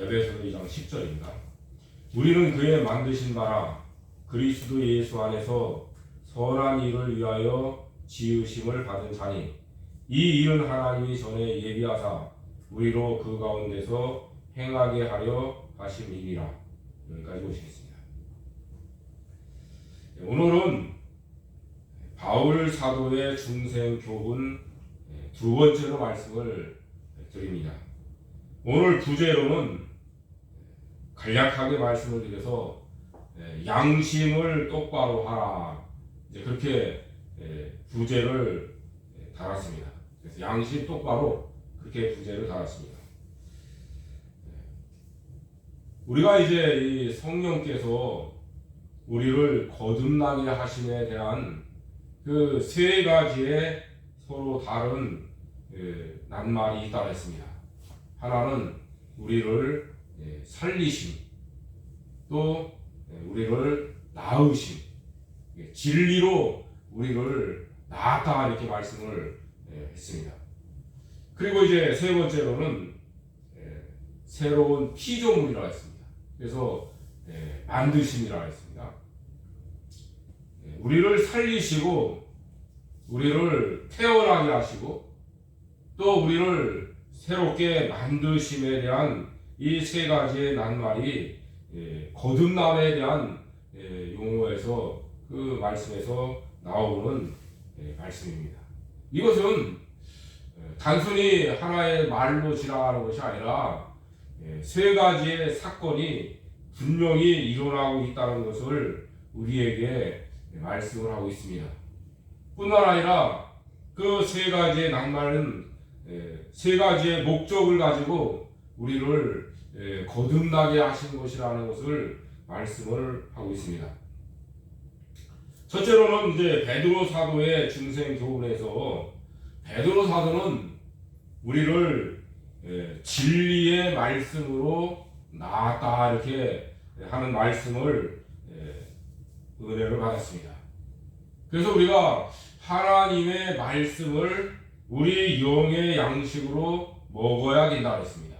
에베소서 2장 10절입니다. 우리는 그의 만드신 바라 그리스도 예수 안에서 선한 일을 위하여 지으심을 받은 자니 이 일은 하나님이 전에 예비하사 우리로 그 가운데서 행하게 하려 하신 일이라. 여기까지 보시겠습니다. 오늘은 바울 사도의 중생 교훈 두 번째로 말씀을 드립니다. 오늘 부제로는 간략하게 말씀을 드려서 양심을 똑바로 하라, 이제 그렇게 부제를 달았습니다. 그래서 양심 똑바로 그렇게 부제를 달았습니다. 우리가 이제 이 성령께서 우리를 거듭나게 하심에 대한 그 세 가지의 서로 다른 낱말이 있다고 했습니다. 하나는 우리를 살리심, 또 우리를 낳으심, 진리로 우리를 낳았다, 이렇게 말씀을 했습니다. 그리고 이제 세 번째로는 새로운 피조물이라고 했습니다. 그래서 만드심이라고 했습니다. 우리를 살리시고 우리를 태어나게 하시고 또 우리를 새롭게 만드심에 대한 이 세 가지의 낱말이 거듭남에 대한 용어에서 그 말씀에서 나오는 말씀입니다. 이것은 단순히 하나의 말로 지나가는 것이 아니라 세 가지의 사건이 분명히 일어나고 있다는 것을 우리에게 말씀을 하고 있습니다. 뿐만 아니라 그 세 가지의 낱말은 세 가지의 목적을 가지고 우리를 거듭나게 하신 것이라는 것을 말씀을 하고 있습니다. 첫째로는 이제 베드로 사도의 중생 교훈에서 베드로 사도는 우리를 진리의 말씀으로 낳았다, 이렇게 하는 말씀을 은혜를 받았습니다. 그래서 우리가 하나님의 말씀을 우리 영의 양식으로 먹어야 된다 했습니다.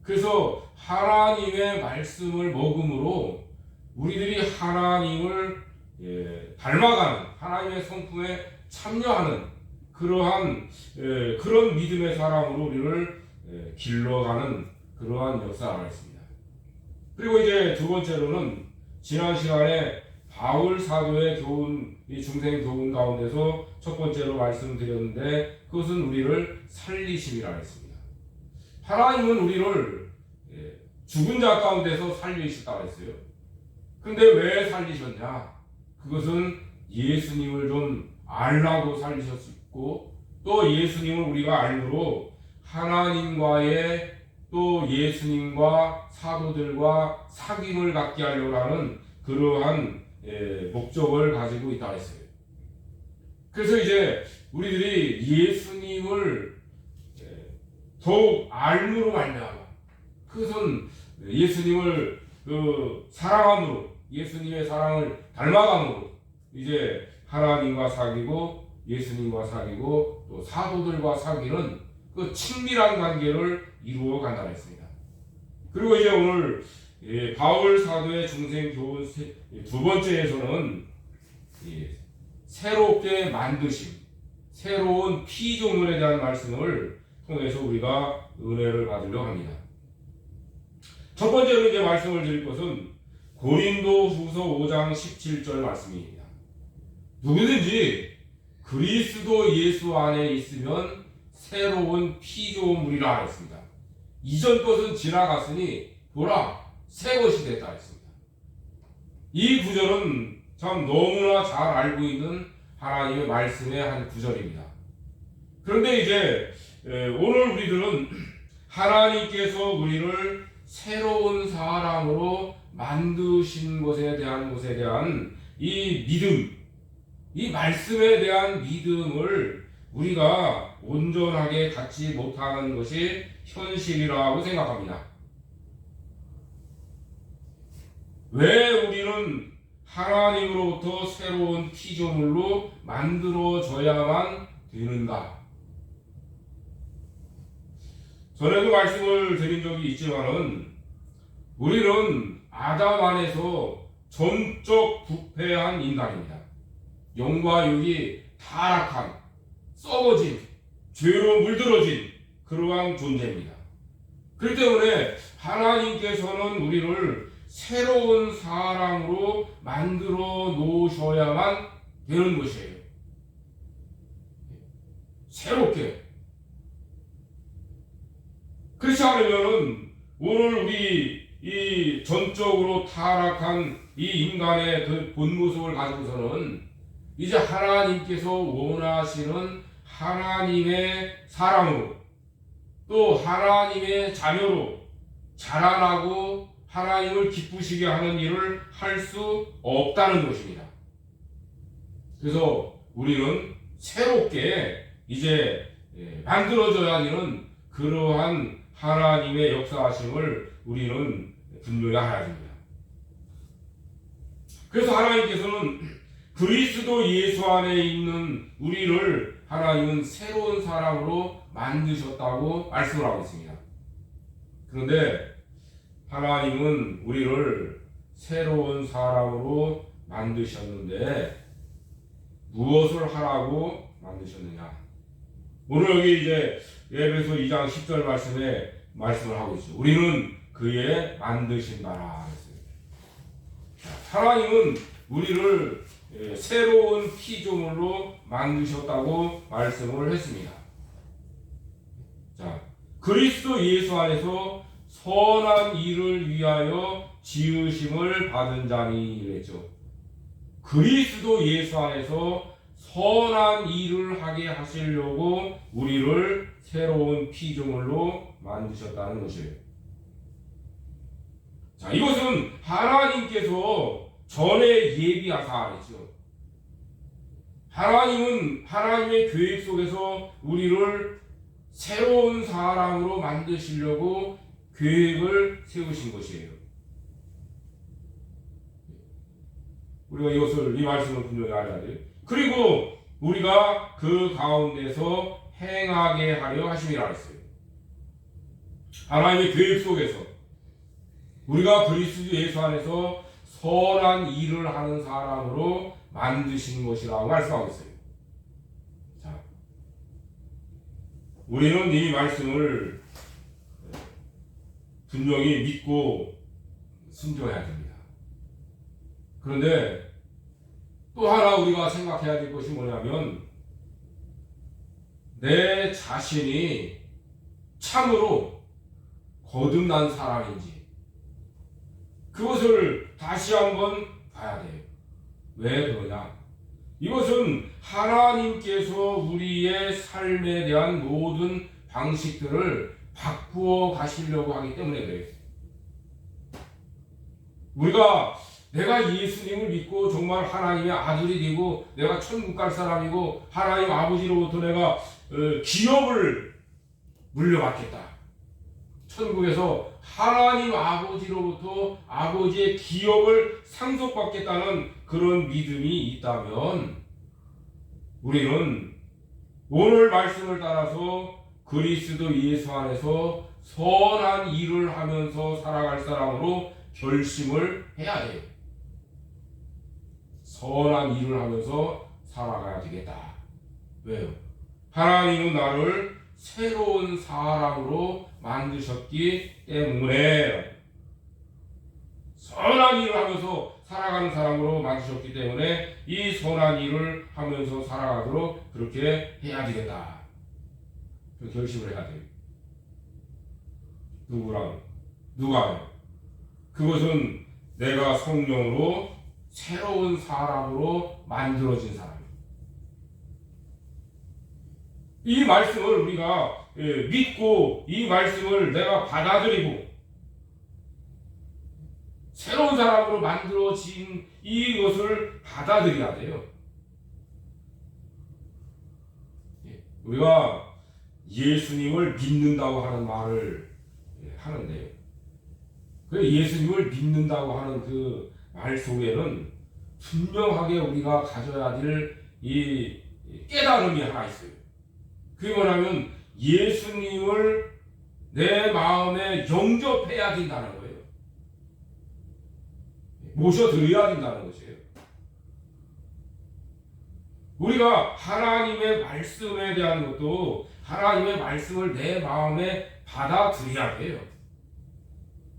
그래서 하나님의 말씀을 먹음으로 우리들이 하나님을 닮아가는, 하나님의 성품에 참여하는 그러한 그런 믿음의 사람으로 우리를 길러가는 그러한 역사를 하겠습니다. 그리고 이제 두 번째로는 지난 시간에 바울 사도의 교훈, 이 중생 교훈 가운데서 첫 번째로 말씀드렸는데 그것은 우리를 살리심이라 했습니다. 하나님은 우리를 죽은 자 가운데서 살리셨다고 했어요. 근데 왜 살리셨냐? 그것은 예수님을 좀 알라고 살리셨고, 또 예수님을 우리가 알므로 하나님과의 또 예수님과 사도들과 사귐을 갖게 하려고 하는 그러한 목적을 가지고 있다 했어요. 그래서 이제 우리들이 예수님을 더욱 알므로 말미암아, 그것은 예수님을 사랑함으로, 예수님의 사랑을 닮아감으로 이제 하나님과 사귀고 예수님과 사귀고 또 사도들과 사귀는 그 친밀한 관계를 이루어 간다고 했습니다. 그리고 이제 오늘 바울 사도의 중생 교훈 두 번째에서는 새롭게 만드심, 새로운 피조물에 대한 말씀을 통해서 우리가 은혜를 받으려 합니다. 첫 번째로 이제 말씀을 드릴 것은 고린도 후서 5장 17절 말씀입니다. 누구든지 그리스도 예수 안에 있으면 새로운 피조물이라 했습니다. 이전 것은 지나갔으니 보라, 새 것이 됐다 했습니다. 이 구절은 참 너무나 잘 알고 있는 하나님의 말씀의 한 구절입니다. 그런데 이제 오늘 우리들은 하나님께서 우리를 새로운 사람으로 만드신 것에 대한 이 믿음, 이 말씀에 대한 믿음을 우리가 온전하게 갖지 못하는 것이 현실이라고 생각합니다. 왜 우리는 하나님으로부터 새로운 피조물로 만들어져야만 되는가? 전에도 말씀을 드린 적이 있지만은 우리는 아담 안에서 전적 부패한 인간입니다. 영과 육이 타락한, 썩어진, 죄로 물들어진 그러한 존재입니다. 그렇기 때문에 하나님께서는 우리를 새로운 사람으로 만들어 놓으셔야만 되는 것이에요. 새롭게. 그렇지 않으면은 오늘 우리 이 전적으로 타락한 이 인간의 그 본 모습을 가지고서는 이제 하나님께서 원하시는 하나님의 사람으로 또 하나님의 자녀로 자라나고 하나님을 기쁘시게 하는 일을 할 수 없다는 것입니다. 그래서 우리는 새롭게 이제 만들어져야 하는 그러한 하나님의 역사하심을 우리는 분명히 알아야 됩니다. 그래서 하나님께서는 그리스도 예수 안에 있는 우리를 하나님은 새로운 사람으로 만드셨다고 말씀을 하고 있습니다. 그런데 하나님은 우리를 새로운 사람으로 만드셨는데 무엇을 하라고 만드셨느냐? 오늘 여기 이제 에베소 2장 10절 말씀에 말씀을 하고 있죠. 우리는 그의 만드신 바라 했습니다. 하나님은 우리를 새로운 피조물로 만드셨다고 말씀을 했습니다. 자, 그리스도 예수 안에서 선한 일을 위하여 지으심을 받은 자니 이랬죠. 그리스도 예수 안에서 선한 일을 하게 하시려고 우리를 새로운 피조물로 만드셨다는 것이에요. 자, 이것은 하나님께서 전에 예비하사 했죠. 하나님은 하나님의 계획 속에서 우리를 새로운 사람으로 만드시려고 계획을 세우신 것이에요. 우리가 이 말씀을 분명히 알아야 돼요. 그리고 우리가 그 가운데서 행하게 하려 하심이라 했어요. 하나님의 계획 속에서 우리가 그리스도 예수 안에서 선한 일을 하는 사람으로 만드신 것이라고 말씀하고 있어요. 자, 우리는 이 말씀을 분명히 믿고 순종해야 됩니다. 그런데 또 하나 우리가 생각해야 될 것이 뭐냐면 내 자신이 참으로 거듭난 사람인지 그것을 다시 한번 봐야 돼요. 왜 그러냐? 이것은 하나님께서 우리의 삶에 대한 모든 방식들을 바꾸어 가시려고 하기 때문에 그래요. 우리가 내가 예수님을 믿고 정말 하나님의 아들이 되고 내가 천국 갈 사람이고 하나님 아버지로부터 내가 기업을 물려받겠다. 천국에서 하나님 아버지로부터 아버지의 기업을 상속받겠다는 그런 믿음이 있다면 우리는 오늘 말씀을 따라서 그리스도 예수 안에서 선한 일을 하면서 살아갈 사람으로 결심을 해야 돼요. 선한 일을 하면서 살아가야 되겠다. 왜요? 하나님은 나를 새로운 사람으로 만드셨기 때문에 선한 일을 하면서 살아가는 사람으로 만드셨기 때문에 이 선한 일을 하면서 살아가도록 그렇게 해야 되겠다. 그 결심을 해야 돼요. 누가요? 그것은 내가 성령으로 새로운 사람으로 만들어진 사람이에요. 이 말씀을 우리가 믿고 이 말씀을 내가 받아들이고 새로운 사람으로 만들어진 이것을 받아들여야 돼요. 우리가 예수님을 믿는다고 하는 말을 하는데요. 그 예수님을 믿는다고 하는 그 말 속에는 분명하게 우리가 가져야 될 이 깨달음이 하나 있어요. 그게 뭐냐면 예수님을 내 마음에 영접해야 된다는 거예요. 모셔드려야 된다는 것이에요. 우리가 하나님의 말씀에 대한 것도 하나님의 말씀을 내 마음에 받아들여야 돼요.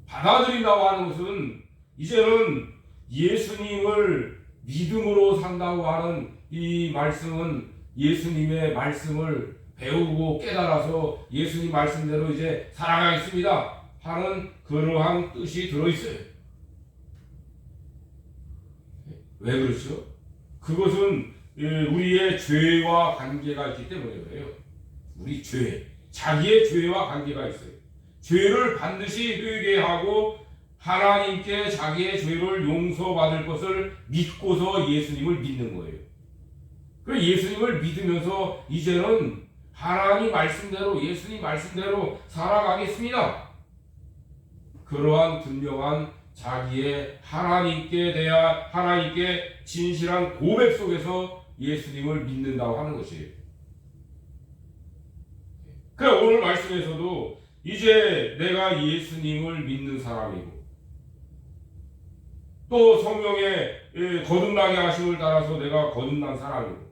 받아들인다고 하는 것은 이제는 예수님을 믿음으로 산다고 하는 이 말씀은 예수님의 말씀을 배우고 깨달아서 예수님 말씀대로 이제 살아가겠습니다 하는 그러한 뜻이 들어있어요. 왜 그렇죠? 그것은 우리의 죄와 관계가 있기 때문에 그래요. 우리 죄, 자기의 죄와 관계가 있어요. 죄를 반드시 회개하고 하나님께 자기의 죄를 용서받을 것을 믿고서 예수님을 믿는 거예요. 그 예수님을 믿으면서 이제는 하나님 말씀대로 예수님 말씀대로 살아가겠습니다. 그러한 분명한 자기의 하나님께 진실한 고백 속에서 예수님을 믿는다고 하는 것이에요. 그래 오늘 말씀에서도 이제 내가 예수님을 믿는 사람이고 또 성령의 거듭나게 하심을 따라서 내가 거듭난 사람이고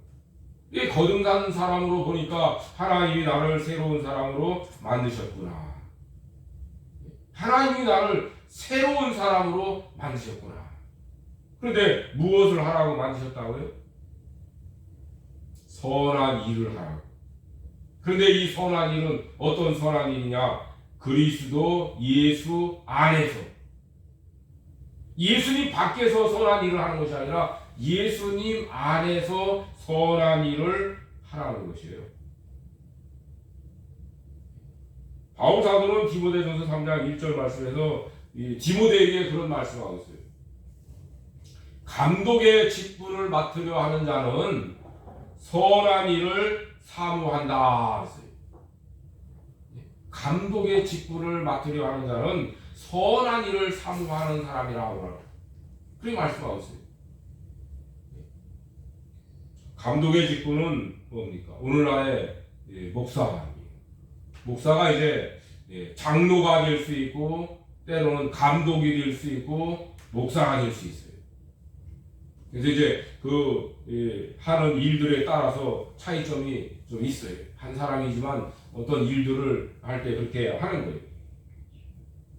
이 거듭난 사람으로 보니까 하나님이 나를 새로운 사람으로 만드셨구나. 하나님이 나를 새로운 사람으로 만드셨구나. 그런데 무엇을 하라고 만드셨다고요? 선한 일을 하라고. 그런데 이 선한 일은 어떤 선한 일이냐? 그리스도 예수 안에서. 예수님 밖에서 선한 일을 하는 것이 아니라 예수님 안에서 선한 일을 하라는 것이에요. 바울 사도는 디모데전서 3장 1절 말씀에서 디모데에게 그런 말씀하고 있어요. 감독의 직분을 맡으려 하는 자는 선한 일을 사모한다 했어요. 감독의 직분을 맡으려 하는 자는 선한 일을 사모하는 사람이라고 그렇게 말씀하고 있어요. 감독의 직분은 뭡니까? 오늘날의 목사가 아니에요. 목사가 이제 장로가 될 수 있고 때로는 감독이 될 수 있고 목사가 될 수 있어요. 그래서 이제 하는 일들에 따라서 차이점이 좀 있어요. 한 사람이지만 어떤 일들을 할 때 그렇게 하는 거예요.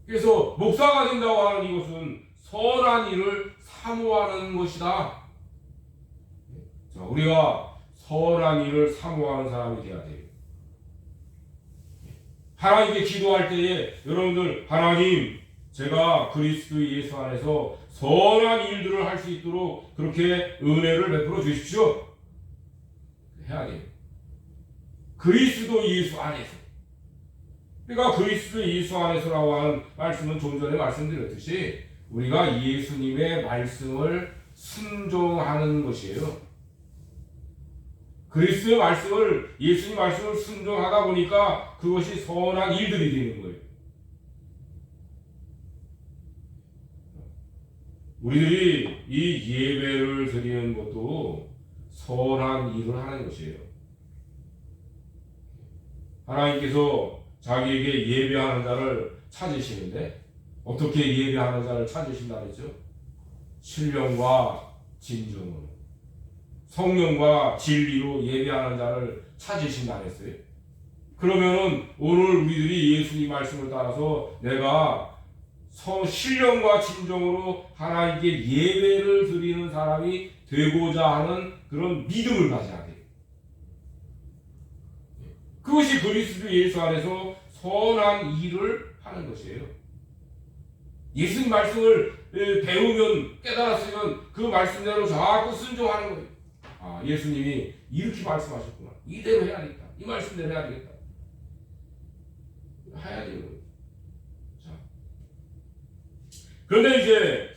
그래서 목사가 된다고 하는 이것은 선한 일을 사모하는 것이다. 자, 우리가 선한 일을 사모하는 사람이 되어야 돼요. 하나님께 기도할 때에 여러분들 하나님 제가 그리스도 예수 안에서 선한 일들을 할 수 있도록 그렇게 은혜를 베풀어 주십시오. 해야 돼요. 그리스도 예수 안에서. 그러니까 그리스도 예수 안에서라고 하는 말씀은 좀 전에 말씀드렸듯이 우리가 예수님의 말씀을 순종하는 것이에요. 그리스도의 말씀을 예수님 말씀을 순종하다 보니까 그것이 선한 일들이 되는 거예요. 우리들이 이 예배를 드리는 것도 선한 일을 하는 것이에요. 하나님께서 자기에게 예배하는 자를 찾으시는데 어떻게 예배하는 자를 찾으신다 그랬죠? 신령과 진정으로 성령과 진리로 예배하는 자를 찾으신다 그랬어요. 그러면은 오늘 우리들이 예수님 말씀을 따라서 내가 신령과 진정으로 하나님께 예배를 드리는 사람이 되고자 하는 그런 믿음을 가져야 돼요. 그것이 그리스도 예수 안에서 선한 일을 하는 것이에요. 예수님 말씀을 배우면 깨달았으면 그 말씀대로 자꾸 순종하는 거예요. 아, 예수님이 이렇게 말씀하셨구나. 이대로 해야겠다. 이 말씀대로 해야 되겠다. 해야 되는 거예요. 자. 그런데 이제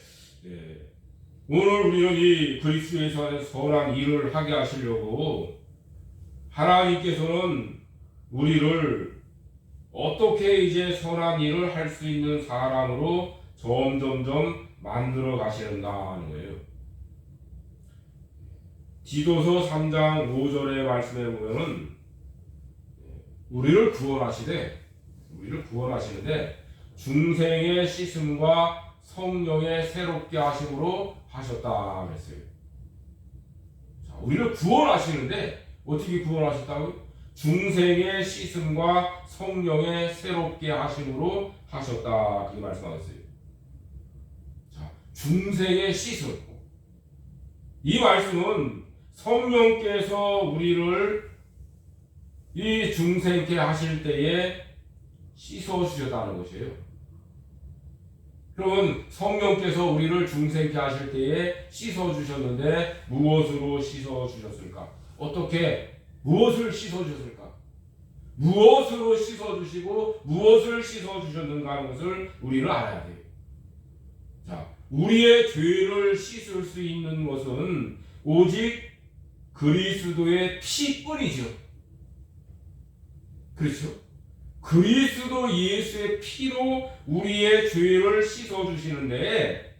오늘 우리는 이 그리스도 예수 안에서 선한 일을 하게 하시려고 하나님께서는 우리를 어떻게 이제 선한 일을 할 수 있는 사람으로 점점점 만들어 가시는가 하는 거예요. 디도서 3장 5절의 말씀에 보면은 우리를 구원하시되 우리를 구원하시는데 중생의 씻음과 성령의 새롭게 하심으로 하셨다 그랬어요. 자, 우리를 구원하시는데 어떻게 구원하셨다고요? 중생의 씻음과 성령의 새롭게 하심으로 하셨다 그렇게 말씀하셨어요. 자, 중생의 씻음. 이 말씀은 성령께서 우리를 이 중생케 하실 때에 씻어 주셨다는 것이에요. 그러면 성령께서 우리를 중생케 하실 때에 씻어 주셨는데 무엇으로 씻어 주셨을까? 어떻게 무엇을 씻어 주셨을까? 무엇으로 씻어 주시고 무엇을 씻어 주셨는가 하는 것을 우리는 알아야 돼요. 자, 우리의 죄를 씻을 수 있는 것은 오직 그리스도의 피뿐이죠. 그렇죠? 그리스도 예수의 피로 우리의 죄를 씻어 주시는데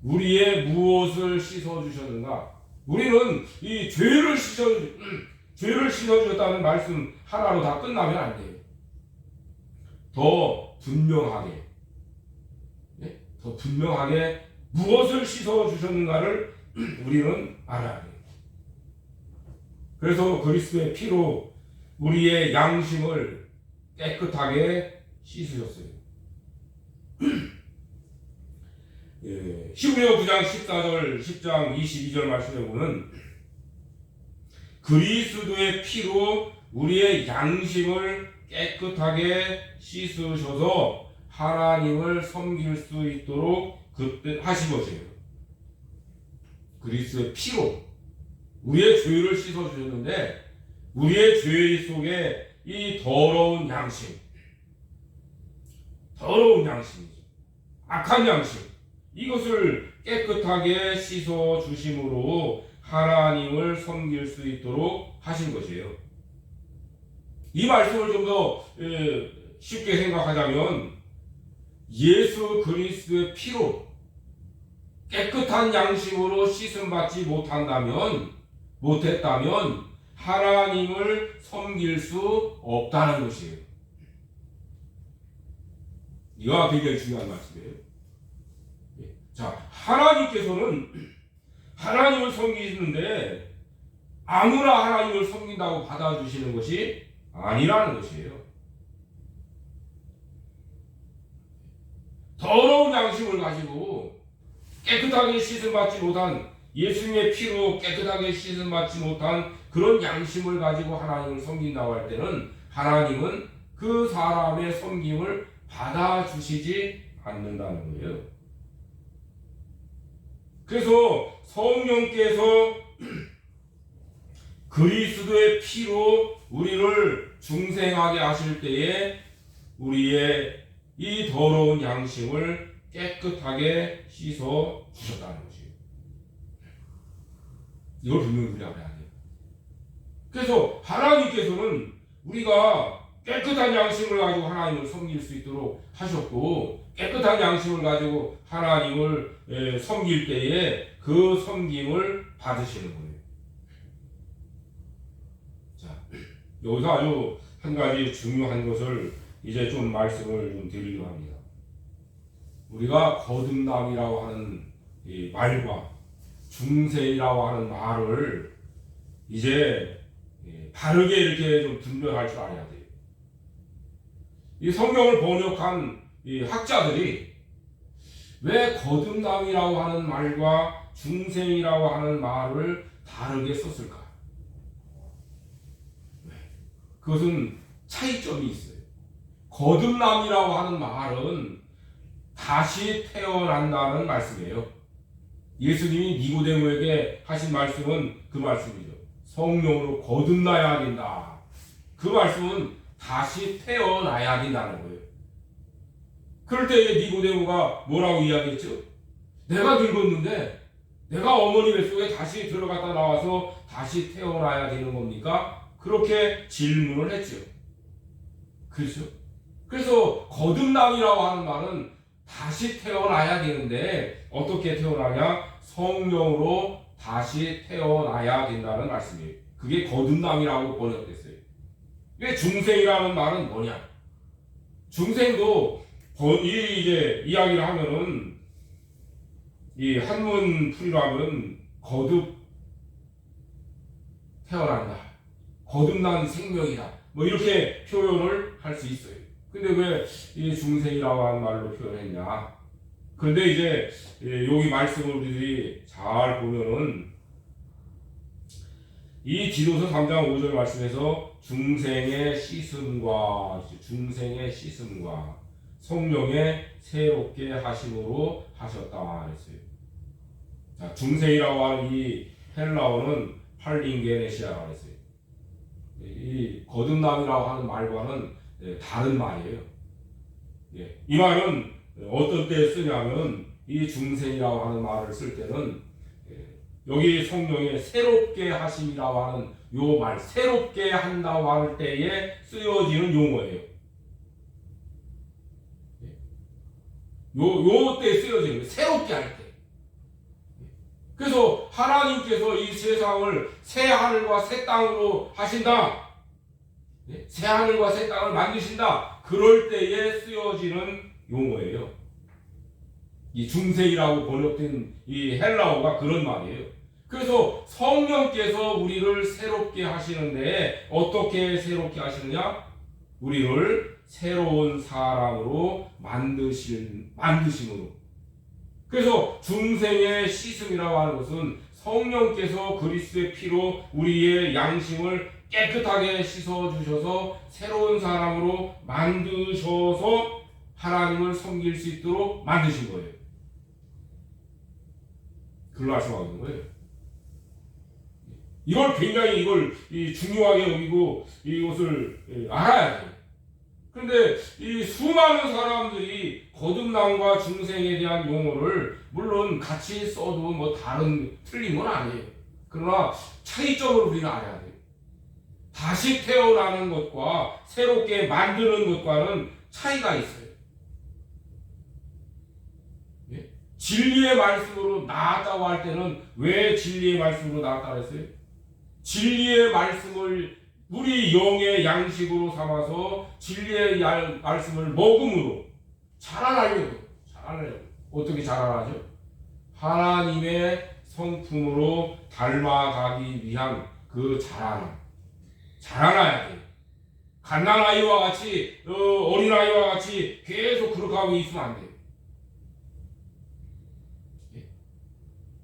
우리의 무엇을 씻어 주셨는가? 우리는 이 죄를 씻어 주셨다는 말씀 하나로 다 끝나면 안 돼요. 더 분명하게, 더 분명하게 무엇을 씻어 주셨는가를 우리는 알아야 돼요. 그래서 그리스도의 피로 우리의 양심을 깨끗하게 씻으셨어요. 예, 히브리서 9장 14절 10장 22절 말씀에 보면 그리스도의 피로 우리의 양심을 깨끗하게 씻으셔서 하나님을 섬길 수 있도록 그때 하신 것이에요. 그리스도의 피로 우리의 죄를 씻어주셨는데 우리의 죄 속에 이 더러운 양심, 악한 양심, 이것을 깨끗하게 씻어 주심으로 하나님을 섬길 수 있도록 하신 것이에요. 이 말씀을 좀 더 쉽게 생각하자면 예수 그리스도의 피로 깨끗한 양심으로 씻음 받지 못했다면 하나님을 섬길 수 없다는 것이에요. 이거 굉장히 중요한 말씀이에요. 자, 하나님께서는 하나님을 섬기시는데 아무나 하나님을 섬긴다고 받아주시는 것이 아니라는 것이에요. 더러운 양심을 가지고 깨끗하게 씻음받지 못한 예수님의 피로 깨끗하게 씻음받지 못한 그런 양심을 가지고 하나님을 섬긴다고 할 때는 하나님은 그 사람의 섬김을 받아주시지 않는다는 거예요. 그래서 성령께서 그리스도의 피로 우리를 중생하게 하실 때에 우리의 이 더러운 양심을 깨끗하게 씻어 주셨다는 것이에요. 이걸 분명히 우리가 알아야 돼요. 그래서 하나님께서는 우리가 깨끗한 양심을 가지고 하나님을 섬길 수 있도록 하셨고 깨끗한 양심을 가지고 하나님을 섬길 때에 그 섬김을 받으시는 거예요. 자, 여기서 아주 한 가지 중요한 것을 이제 좀 말씀을 좀 드리려고 합니다. 우리가 거듭남이라고 하는 이 말과 중생이라고 하는 말을 이제 바르게 이렇게 좀 분별할 줄 알아야 돼요. 이 성경을 번역한 이 학자들이 왜 거듭남이라고 하는 말과 중생이라고 하는 말을 다르게 썼을까? 그것은 차이점이 있어요. 거듭남이라고 하는 말은 다시 태어난다는 말씀이에요. 예수님이 니고데모에게 하신 말씀은 그 말씀이죠. 성령으로 거듭나야 된다. 그 말씀은 다시 태어나야 된다는 거예요. 그럴 때 니고데모가 뭐라고 이야기했죠? 내가 늙었는데 내가 어머니 뱃속에 다시 들어갔다 나와서 다시 태어나야 되는 겁니까? 그렇게 질문을 했죠. 그렇죠? 그래서 거듭남이라고 하는 말은 다시 태어나야 되는데 어떻게 태어나냐? 성령으로 다시 태어나야 된다는 말씀이에요. 그게 거듭남이라고 번역됐어요. 왜 중생이라는 말은 뭐냐? 중생도 이제 이야기를 하면은 이 한문풀이로 하면 거듭 태어난다, 거듭난 생명이다, 뭐 이렇게 표현을 할 수 있어요. 근데 왜 이 중생이라고 하는 말로 표현했냐? 그런데 이제 여기 말씀을 우리들이 잘 보면은 이 디도서 3장 5절 말씀에서 중생의 씻음과 성령의 새롭게 하심으로 하셨다 했어요. 자, 중생이라고 하는 이 헬라어는 팔링게네시아라고 했어요. 이 거듭남이라고 하는 말과는 다른 말이에요. 이 말은 어떤 때 쓰냐면 이 중생이라고 하는 말을 쓸 때는 여기 성령의 새롭게 하심이라고 하는 요 말, 새롭게 한다고 할 때에 쓰여지는 용어예요. 요 때 쓰여지는 거예요. 새롭게 할 때. 그래서 하나님께서 이 세상을 새 하늘과 새 땅으로 하신다. 새 하늘과 새 땅을 만드신다. 그럴 때에 쓰여지는 용어예요. 이 중생이라고 번역된 이 헬라어가 그런 말이에요. 그래서 성령께서 우리를 새롭게 하시는데 어떻게 새롭게 하시느냐? 우리를 새로운 사람으로 만드심으로. 그래서 중생의 씻음이라고 하는 것은 성령께서 그리스도의 피로 우리의 양심을 깨끗하게 씻어주셔서 새로운 사람으로 만드셔서 하나님을 섬길 수 있도록 만드신 거예요. 그걸 말씀하고 있는 거예요. 이걸 굉장히 중요하게 여기고 이것을 알아야 돼요. 그런데 이 수많은 사람들이 거듭남과 중생에 대한 용어를 물론 같이 써도 뭐 틀린 건 아니에요. 그러나 차이점을 우리는 알아야 돼요. 다시 태어나는 것과 새롭게 만드는 것과는 차이가 있어요. 진리의 말씀으로 나았다고 할 때는 왜 진리의 말씀으로 나았다고 했어요? 진리의 말씀을 우리 영의 양식으로 삼아서 진리의 말씀을 먹음으로 자라나려고. 어떻게 자라나죠? 하나님의 성품으로 닮아가기 위한 그 자라나야 돼요. 갓난아이와 같이 어린아이와 같이 계속 그렇게 하고 있으면 안 돼요.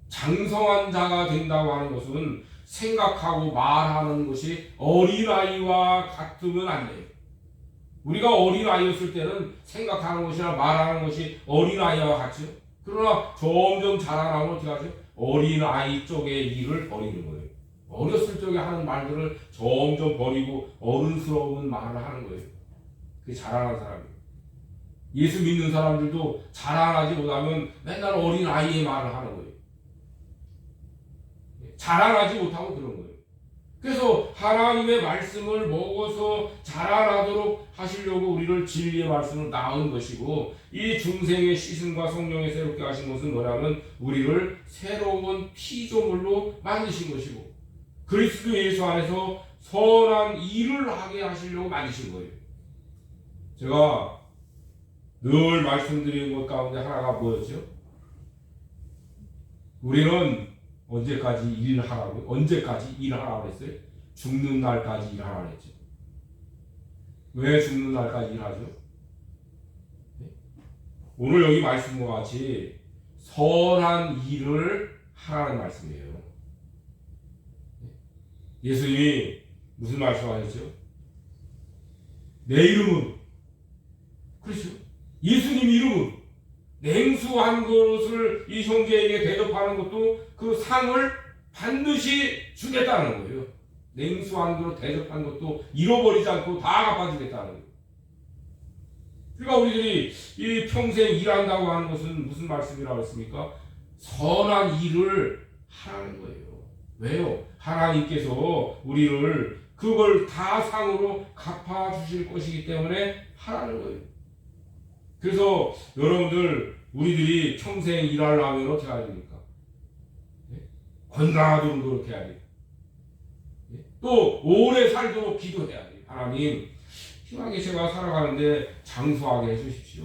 장성한 자가 된다고 하는 것은 생각하고 말하는 것이 어린아이와 같으면 안 돼요. 우리가 어린아이였을 때는 생각하는 것이나 말하는 것이 어린아이와 같죠. 그러나 점점 자라나면 어떻게 하죠? 어린아이 쪽의 일을 버리는 거예요. 어렸을 적에 하는 말들을 점점 버리고 어른스러운 말을 하는 거예요. 그게 자라난 사람이에요. 예수 믿는 사람들도 자라나지 못하면 맨날 어린아이의 말을 하는 거예요. 자라나지 못하고 그런 거예요. 그래서 하나님의 말씀을 먹어서 자라나도록 하시려고 우리를 진리의 말씀을 낳은 것이고, 이 중생의 씻음과 성령의 새롭게 하신 것은 뭐냐면 우리를 새로운 피조물로 만드신 것이고 그리스도 예수 안에서 선한 일을 하게 하시려고 만드신 거예요. 제가 늘 말씀드리는 것 가운데 하나가 뭐였죠? 우리는 언제까지 일하라고 했어요? 죽는 날까지 일하라고 했죠. 왜 죽는 날까지 일하죠? 오늘 여기 말씀과 같이 선한 일을 하라는 말씀이에요. 예수님이 무슨 말씀하셨죠? 내 이름은, 그렇죠? 예수님 이름은 냉수한 것을 이 형제에게 대접하는 것도 그 상을 반드시 주겠다는 거예요. 냉수한 것을 대접한 것도 잃어버리지 않고 다 갚아주겠다는 거예요. 그러니까 우리들이 이 평생 일한다고 하는 것은 무슨 말씀이라고 했습니까? 선한 일을 하라는 거예요. 왜요? 하나님께서 우리를 그걸 다 상으로 갚아주실 것이기 때문에 하라는 거예요. 그래서 여러분들, 우리들이 평생 일하려면 어떻게 해야 됩니까? 건강하도록 노력해야 돼요. 또 오래 살도록 기도해야 돼요. 하나님, 심하게 제가 살아가는데 장수하게 해주십시오.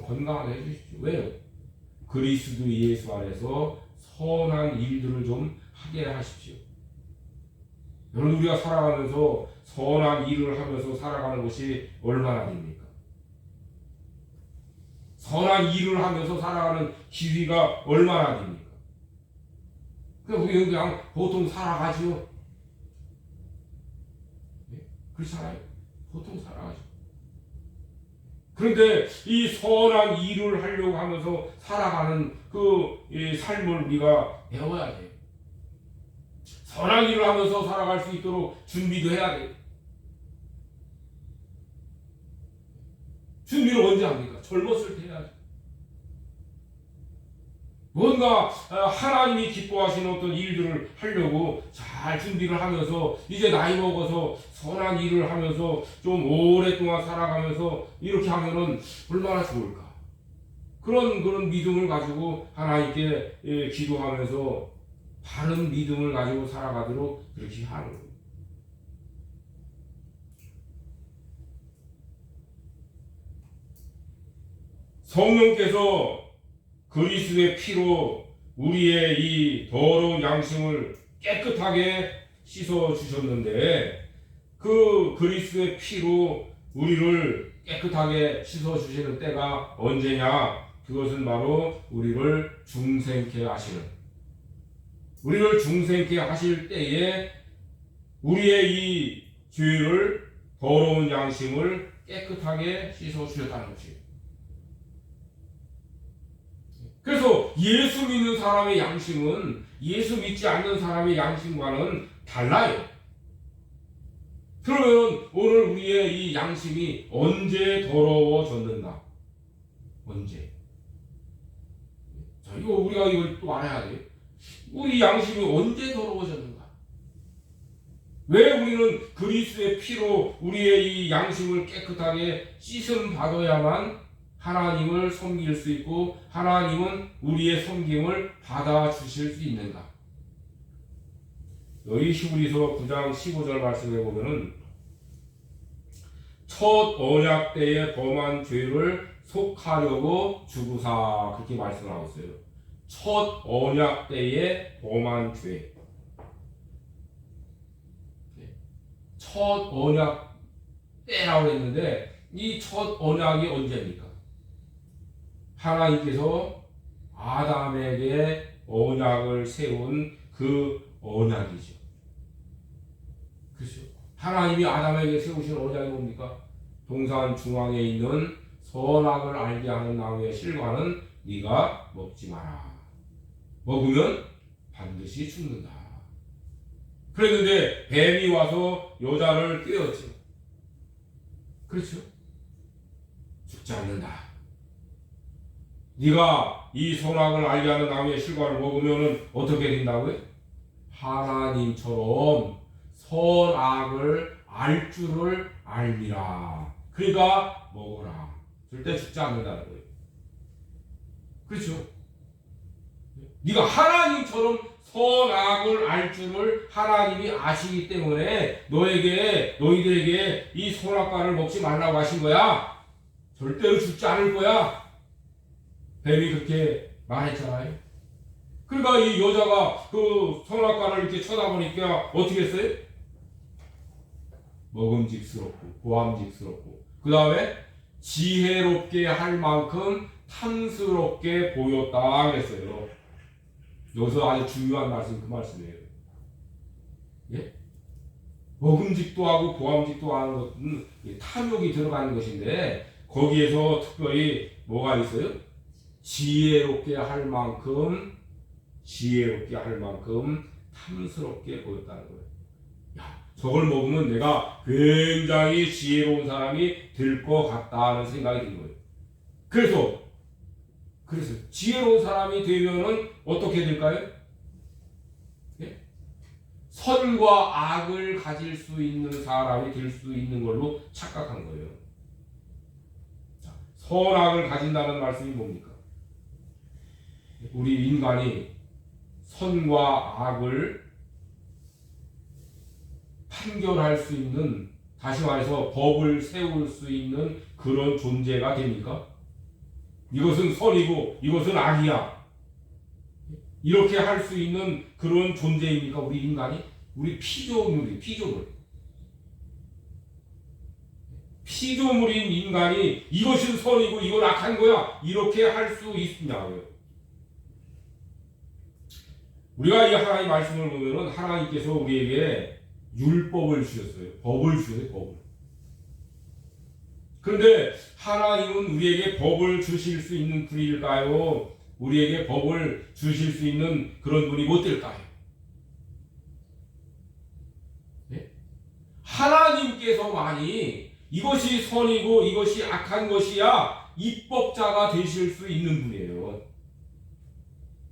건강하게 해주십시오. 왜요? 그리스도 예수 안에서 선한 일들을 좀 하게 하십시오. 여러분, 우리가 살아가면서 선한 일을 하면서 살아가는 것이 얼마나 됩니까? 선한 일을 하면서 살아가는 기회가 얼마나 됩니까? 우리는 그냥 보통 살아가지요. 그렇지 않아요? 보통 살아가죠. 그런데 이 선한 일을 하려고 하면서 살아가는 그 삶을 우리가 배워야 돼요. 선한 일을 하면서 살아갈 수 있도록 준비도 해야 돼요. 준비를 언제 합니까? 젊었을 때 해야죠. 뭔가 하나님이 기뻐하시는 어떤 일들을 하려고 잘 준비를 하면서 이제 나이 먹어서 선한 일을 하면서 좀 오랫동안 살아가면서 이렇게 하면은 얼마나 좋을까. 그런 믿음을 가지고 하나님께 기도하면서 바른 믿음을 가지고 살아가도록 그렇게 하는 거예요. 성령께서 그리스도의 피로 우리의 이 더러운 양심을 깨끗하게 씻어 주셨는데, 그 그리스도의 피로 우리를 깨끗하게 씻어 주시는 때가 언제냐? 그것은 바로 우리를 중생케 하실 때에 우리의 이 죄를, 더러운 양심을 깨끗하게 씻어 주셨다는 것이에요. 그래서 예수 믿는 사람의 양심은 예수 믿지 않는 사람의 양심과는 달라요. 그러면 오늘 우리의 이 양심이 언제 더러워졌는가? 언제? 자, 우리가 이걸 또 알아야 돼요. 우리 양심이 언제 더러워졌는가? 왜 우리는 그리스도의 피로 우리의 이 양심을 깨끗하게 씻음 받아야만 하나님을 섬길 수 있고 하나님은 우리의 섬김을 받아주실 수 있는가? 여기 히브리서 9장 15절 말씀에 보면은 첫 언약 때의 범한 죄를 속하려고 주구사, 그렇게 말씀하고 있어요. 첫 언약 때의 범한 죄. 첫 언약 때라고 했는데 이 첫 언약이 언제입니까? 하나님께서 아담에게 언약을 세운 그 언약이죠. 그렇죠. 하나님이 아담에게 세우신 언약이 뭡니까? 동산 중앙에 있는 선악을 알게 하는 나무의 실과는 네가 먹지 마라. 먹으면 반드시 죽는다. 그랬는데 뱀이 와서 여자를 꿰었죠. 그렇죠. 죽지 않는다. 네가 이 선악을 알게 하는 나무의 실과를 먹으면 어떻게 된다고요? 하나님처럼 선악을 알 줄을 알미라. 그러니까 먹어라. 절대 죽지 않는다는 거예요. 그렇죠? 네가 하나님처럼 선악을 알 줄을 하나님이 아시기 때문에 너희들에게 이 선악과를 먹지 말라고 하신 거야. 절대로 죽지 않을 거야. 뱀이 그렇게 말했잖아요. 그러니까 이 여자가 그 선악과를 이렇게 쳐다보니까 어떻게 했어요? 먹음직스럽고 보암직스럽고 그 다음에 지혜롭게 할 만큼 탐스럽게 보였다 그랬어요. 여기서 아주 중요한 말씀, 그 말씀이에요. 예? 먹음직도 하고 보암직도 하는 것은 탐욕이 들어가는 것인데 거기에서 특별히 뭐가 있어요? 지혜롭게 할 만큼 탐스럽게 보였다는 거예요. 야, 저걸 먹으면 내가 굉장히 지혜로운 사람이 될 것 같다는 생각이 든 거예요. 그래서 지혜로운 사람이 되면은 어떻게 될까요? 예? 선과 악을 가질 수 있는 사람이 될 수 있는 걸로 착각한 거예요. 자, 선악을 가진다는 말씀이 뭡니까? 우리 인간이 선과 악을 판결할 수 있는 다시 말해서 법을 세울 수 있는 그런 존재가 됩니까? 이것은 선이고 이것은 악이야. 이렇게 할 수 있는 그런 존재입니까? 우리 인간이? 우리 피조물이 피조물인 인간이 이것은 선이고 이건 악한 거야. 이렇게 할 수 있냐고요. 우리가 이 하나님의 말씀을 보면은 하나님께서 우리에게 율법을 주셨어요. 법을 주셨어요. 법을. 그런데 하나님은 우리에게 법을 주실 수 있는 분일까요? 우리에게 법을 주실 수 있는 그런 분이 못 될까요? 네? 하나님께서만이 이것이 선이고 이것이 악한 것이야 입법자가 되실 수 있는 분이에요.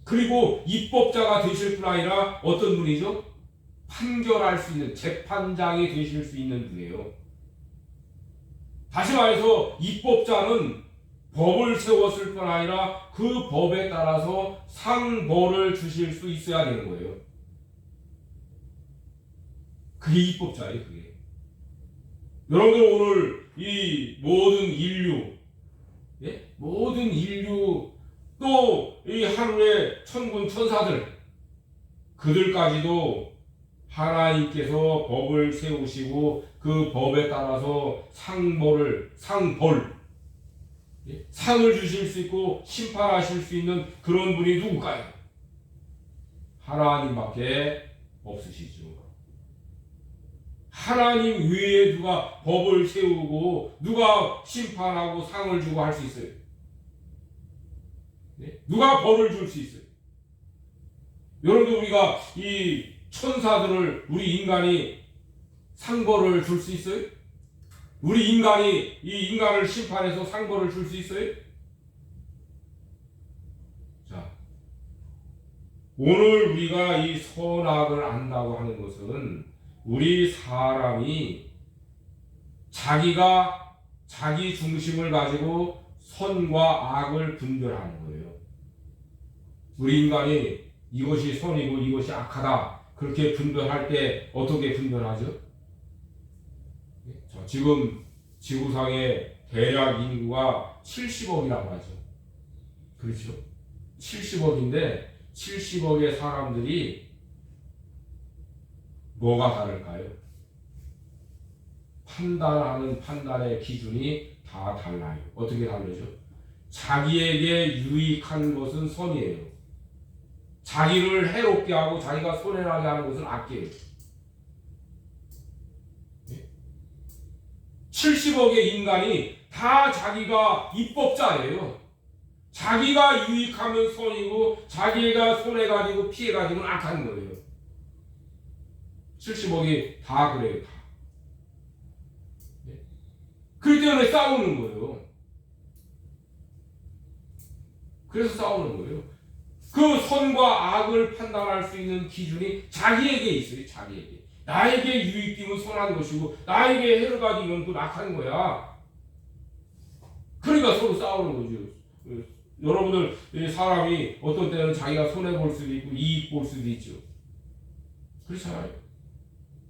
그리고 입법자가 되실 뿐 아니라 어떤 분이죠? 판결할 수 있는 재판장이 되실 수 있는 분이에요. 다시 말해서 입법자는 법을 세웠을 뿐 아니라 그 법에 따라서 상벌을 주실 수 있어야 되는 거예요. 그게 입법자예요. 그게. 여러분들 오늘 이 모든 인류, 모든 인류 또 이 하늘의 천군 천사들 그들까지도 하나님께서 법을 세우시고 그 법에 따라서 상벌 상을 주실 수 있고 심판하실 수 있는 그런 분이 누굴까요? 하나님밖에 없으시죠. 하나님 외에 누가 법을 세우고 누가 심판하고 상을 주고 할 수 있어요? 누가 벌을 줄 수 있어요? 여러분들 우리가 이 천사들을 우리 인간이 상벌을 줄 수 있어요? 우리 인간이 이 인간을 심판해서 상벌을 줄 수 있어요? 자, 오늘 우리가 이 선악을 안다고 하는 것은 우리 사람이 자기가 자기 중심을 가지고 선과 악을 분별하는 거예요. 우리 인간이 이것이 선이고 이것이 악하다 그렇게 분별할 때 어떻게 분별하죠? 자, 지금 지구상의 대략 인구가 70억이라고 하죠. 그렇죠? 70억인데 70억의 사람들이 뭐가 다를까요? 판단하는 판단의 기준이 다 달라요. 어떻게 다르죠? 자기에게 유익한 것은 선이에요. 자기를 해롭게 하고 자기가 손해나게 하는 것은 악이에요. 70억의 인간이 다 자기가 입법자예요. 자기가 유익하면 선이고 자기가 손해가지고 피해가지고는 악한 거예요. 70억이 다 그래요. 다. 그렇기 때문에 싸우는 거예요. 그래서 싸우는 거예요. 그 선과 악을 판단할 수 있는 기준이 자기에게 있어요. 자기에게. 나에게 유익되면 선한 것이고 나에게 해가 되면 그 악한 거야. 그러니까 서로 싸우는 거죠. 여러분들 사람이 어떤 때는 자기가 손해볼 수도 있고 이익 볼 수도 있죠. 그렇잖아요.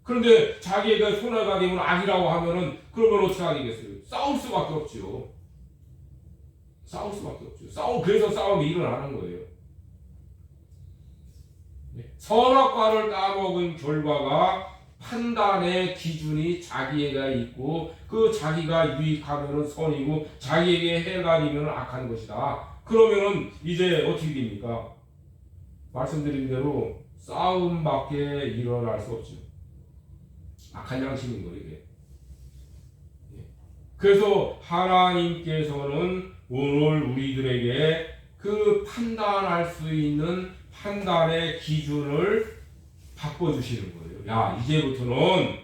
그런데 자기가 손해가 되면 악이라고 하면은 그러면 어떻게 하겠어요? 싸울 수밖에 없죠. 싸울 수밖에 없죠. 그래서 싸움이 일어나는 거예요. 선악과를 따먹은 결과가 판단의 기준이 자기에게 있고 그 자기가 유익하면 선이고 자기에게 해가 되면 악한 것이다. 그러면은 이제 어떻게 됩니까? 말씀드린 대로 싸움밖에 일어날 수 없죠. 악한 양심인 거예요. 이게. 그래서 하나님께서는 오늘 우리들에게 그 판단할 수 있는 판단의 기준을 바꿔주시는 거예요. 야, 이제부터는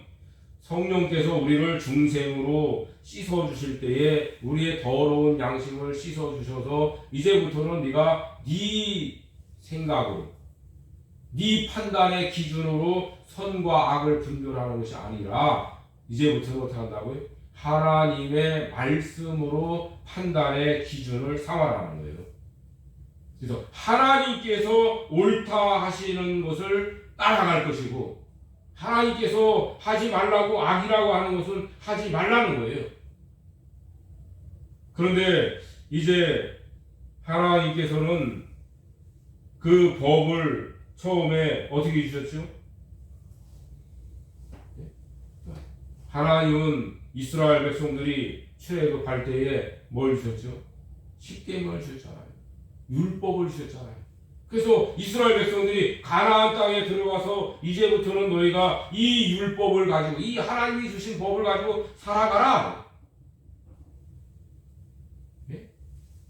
성령께서 우리를 중생으로 씻어주실 때에 우리의 더러운 양심을 씻어주셔서 이제부터는 네가 네 생각으로 네 판단의 기준으로 선과 악을 분별하는 것이 아니라 이제부터는 어떻게 한다고요? 하나님의 말씀으로 판단의 기준을 삼아라는 거예요. 그래서 하나님께서 옳다 하시는 것을 따라갈 것이고 하나님께서 하지 말라고 악이라고 하는 것은 하지 말라는 거예요. 그런데 이제 하나님께서는 그 법을 처음에 어떻게 주셨죠? 하나님은 이스라엘 백성들이 출애굽할 때에 뭘 주셨죠? 십계명을 주셨잖아요. 율법을 주셨잖아요. 그래서 이스라엘 백성들이 가나안 땅에 들어가서 이제부터는 너희가 이 율법을 가지고 이 하나님이 주신 법을 가지고 살아가라. 네?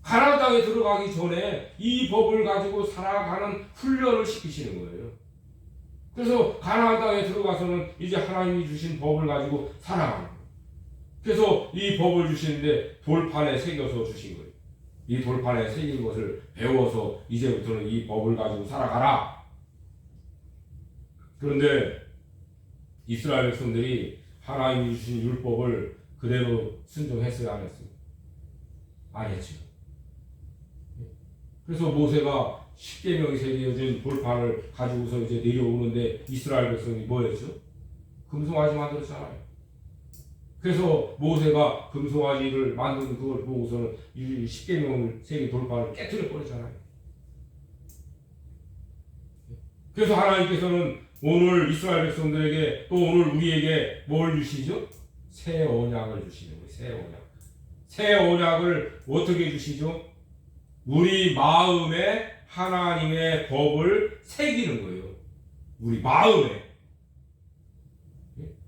가나안 땅에 들어가기 전에 이 법을 가지고 살아가는 훈련을 시키시는 거예요. 그래서 가나안 땅에 들어가서는 이제 하나님이 주신 법을 가지고 살아가는 거예요. 그래서 이 법을 주시는데 돌판에 새겨서 주신 거예요. 이 돌판에 새긴 것을 배워서 이제부터는 이 법을 가지고 살아가라. 그런데 이스라엘 백성들이 하나님이 주신 율법을 그대로 순종했어요, 안 했어요? 안 했죠. 그래서 모세가 십계명이 새겨진 돌판을 가지고서 이제 내려오는데 이스라엘 백성이 뭐였죠? 금송아지 만들었잖아요. 그래서 모세가 금송아지를 만든 그걸 보고서는 이 십계명을 새긴 돌판을 깨트려 버렸잖아요. 그래서 하나님께서는 오늘 이스라엘 백성들에게 또 오늘 우리에게 뭘 주시죠? 새 언약을 주시는 거예요. 새 언약. 새 언약을 어떻게 주시죠? 우리 마음에 하나님의 법을 새기는 거예요. 우리 마음에.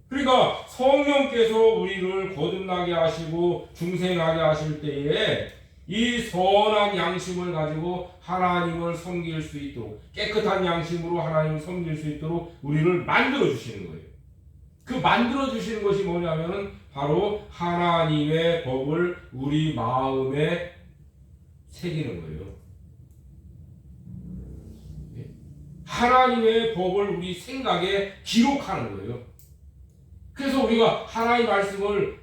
그러니까 성령께서 우리를 거듭나게 하시고 중생하게 하실 때에 이 선한 양심을 가지고 하나님을 섬길 수 있도록, 깨끗한 양심으로 하나님을 섬길 수 있도록 우리를 만들어 주시는 거예요. 그 만들어 주시는 것이 뭐냐면은 바로 하나님의 법을 우리 마음에 새기는 거예요. 하나님의 법을 우리 생각에 기록하는 거예요. 그래서 우리가 하나님 말씀을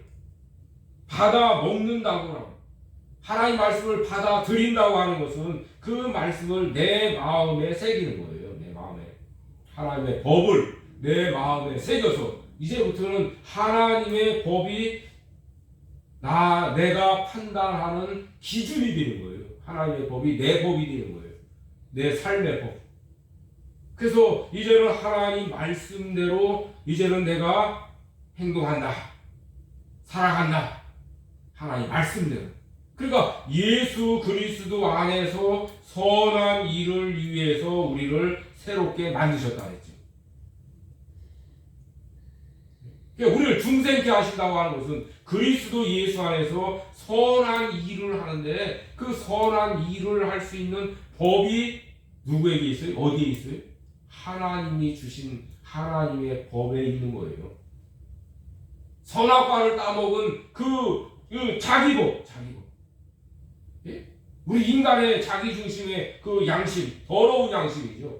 받아 먹는다고 하고 하나님 말씀을 받아 드린다고 하는 것은 그 말씀을 내 마음에 새기는 거예요. 내 마음에 하나님의 법을 내 마음에 새겨서 이제부터는 하나님의 법이 내가 판단하는 기준이 되는 거예요. 하나님의 법이 내 법이 되는 거예요. 내 삶의 법. 그래서 이제는 하나님 말씀대로 이제는 내가 행동한다. 살아간다. 하나님 말씀대로. 그러니까 예수 그리스도 안에서 선한 일을 위해서 우리를 새롭게 만드셨다 했죠. 그러니까 우리를 중생케 하신다고 하는 것은 그리스도 예수 안에서 선한 일을 하는데 그 선한 일을 할 수 있는 법이 누구에게 있어요? 어디에 있어요? 하나님이 주신 하나님의 법에 있는 거예요. 선악과를 따먹은 그 자기 법. 예? 우리 인간의 자기 중심의 그 양심, 더러운 양심이죠.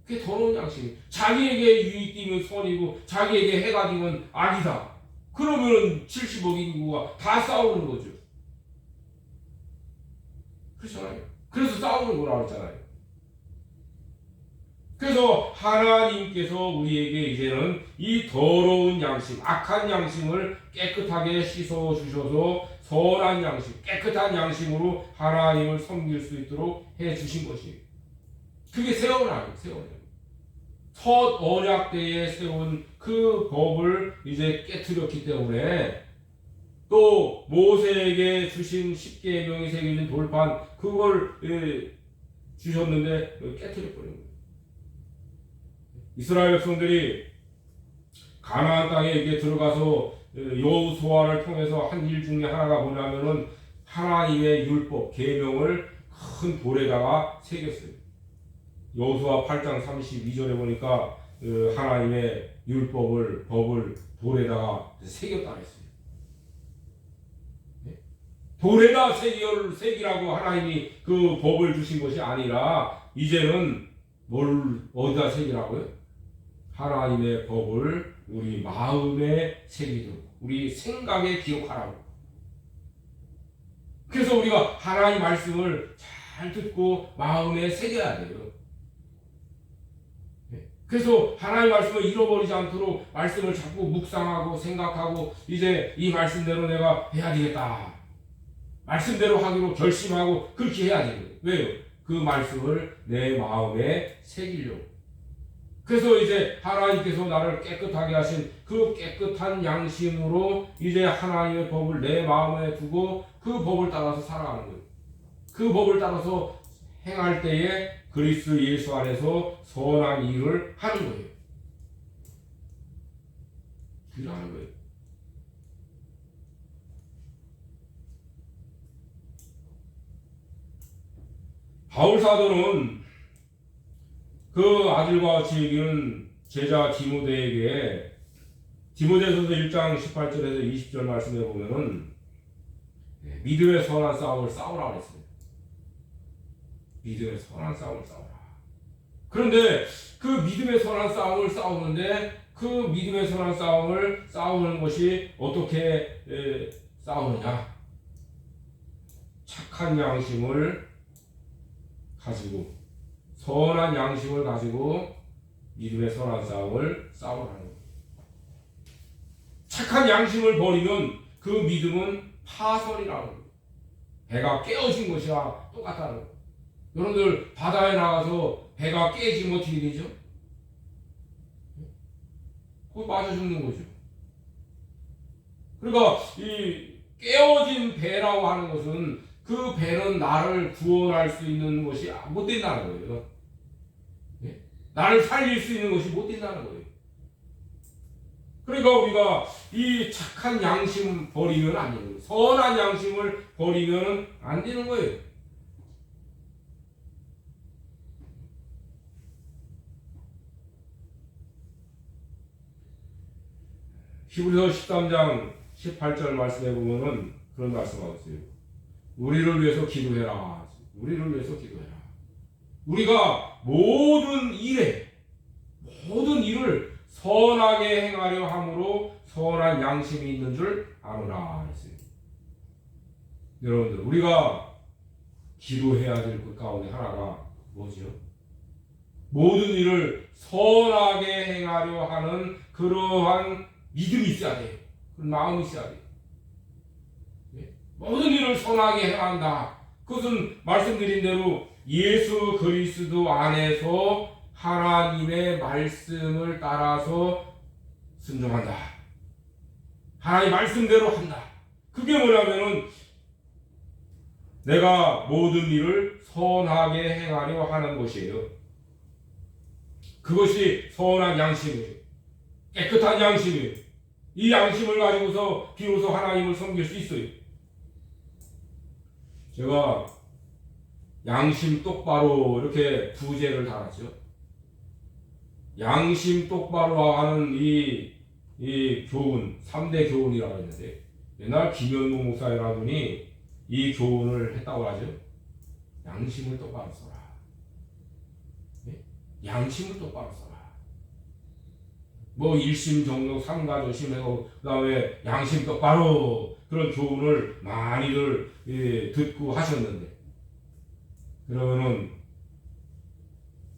그게 더러운 양심. 자기에게 유익 되면 선이고 자기에게 해가 되면 악이다. 그러면 70억 인구가 다 싸우는 거죠. 그렇잖아요. 그래서 싸우는 거라고 했잖아요. 그래서 하나님께서 우리에게 이제는 이 더러운 양심, 악한 양심을 깨끗하게 씻어 주셔서 선한 양심, 깨끗한 양심으로 하나님을 섬길 수 있도록 해 주신 것이에요. 그게 새 언약이에요. 새 언약. 첫 언약 때에 세운 그 법을 이제 깨트렸기 때문에 또 모세에게 주신 십계명이 새겨진 돌판 그걸 주셨는데 깨트려 버린 거예요. 이스라엘 백성들이 가나안 땅에 이렇게 들어가서 여호수아를 통해서 한 일 중에 하나가 뭐냐면은 하나님의 율법 계명을 큰 돌에다가 새겼어요. 여호수아 8장 32절에 보니까 하나님의 법을 돌에다가 새겼다 했어요. 돌에다 새기라고 하나님이 그 법을 주신 것이 아니라 이제는 뭘 어디다 새기라고요? 하나님의 법을 우리 마음에 새기도록 우리 생각에 기억하라고. 그래서 우리가 하나님 말씀을 잘 듣고 마음에 새겨야 돼요. 그래서 하나님의 말씀을 잃어버리지 않도록 말씀을 자꾸 묵상하고 생각하고 이제 이 말씀대로 내가 해야 되겠다. 말씀대로 하기로 결심하고 그렇게 해야 되는 거예요. 왜요? 그 말씀을 내 마음에 새기려고. 그래서 이제 하나님께서 나를 깨끗하게 하신 그 깨끗한 양심으로 이제 하나님의 법을 내 마음에 두고 그 법을 따라서 살아가는 거예요. 그 법을 따라서 행할 때에 그리스도 예수 안에서 선한 일을 하는 거예요. 그러는 거예요. 바울 사도는 그 아들과 같이 여기는 제자 디모데에게 디모데전서 1장 18절에서 20절 말씀에 보면은 믿음의 선한 싸움을 싸우라 그랬어요. 믿음의 선한 싸움을 싸우라. 그런데 그 믿음의 선한 싸움을 싸우는데 그 믿음의 선한 싸움을 싸우는 것이 어떻게 싸우느냐? 착한 양심을 가지고 선한 양심을 가지고 믿음의 선한 싸움을 싸우라는 거예요. 착한 양심을 버리면 그 믿음은 파선이라는 거예요. 배가 깨어진 것이야 똑같다는 거예요. 여러분들 바다에 나가서 배가 깨지면 어떻게 되죠? 그거 맞아 죽는 거죠. 그러니까 이 깨어진 배라고 하는 것은 그 배는 나를 구원할 수 있는 것이 못 된다는 거예요. 나를 살릴 수 있는 것이 못 된다는 거예요. 그러니까 우리가 이 착한 양심 버리면 안 되는 거예요. 선한 양심을 버리면 안 되는 거예요. 히브리서 13장 18절 말씀해 보면은 그런 말씀하고 있어요. 우리를 위해서 기도해라. 우리를 위해서 기도해라. 우리가 모든 일을 선하게 행하려 함으로 선한 양심이 있는 줄 아노라 했어요. 여러분들 우리가 기도해야 될 것 가운데 하나가 뭐죠? 모든 일을 선하게 행하려 하는 그러한 믿음이 있어야 돼요. 그런 마음이 있어야 돼요. 모든 일을 선하게 행한다. 그것은 말씀드린 대로 예수 그리스도 안에서 하나님의 말씀을 따라서 순종한다. 하나님 말씀대로 한다. 그게 뭐냐면은 내가 모든 일을 선하게 행하려 하는 것이에요. 그것이 선한 양심이에요. 깨끗한 양심이에요. 이 양심을 가지고서 비로소 하나님을 섬길 수 있어요. 제가 양심 똑바로 이렇게 부제를 달았죠. 양심 똑바로 하는 이 교훈, 3대 교훈이라고 했는데 옛날 김현무 목사라는 분이 이 교훈을 했다고 하죠. 양심을 똑바로 써라. 양심을 똑바로 써라. 뭐 일심정욕 삼가조심하고 그다음에 양심 똑바로 그런 교훈을 많이들 듣고 하셨는데 그러면은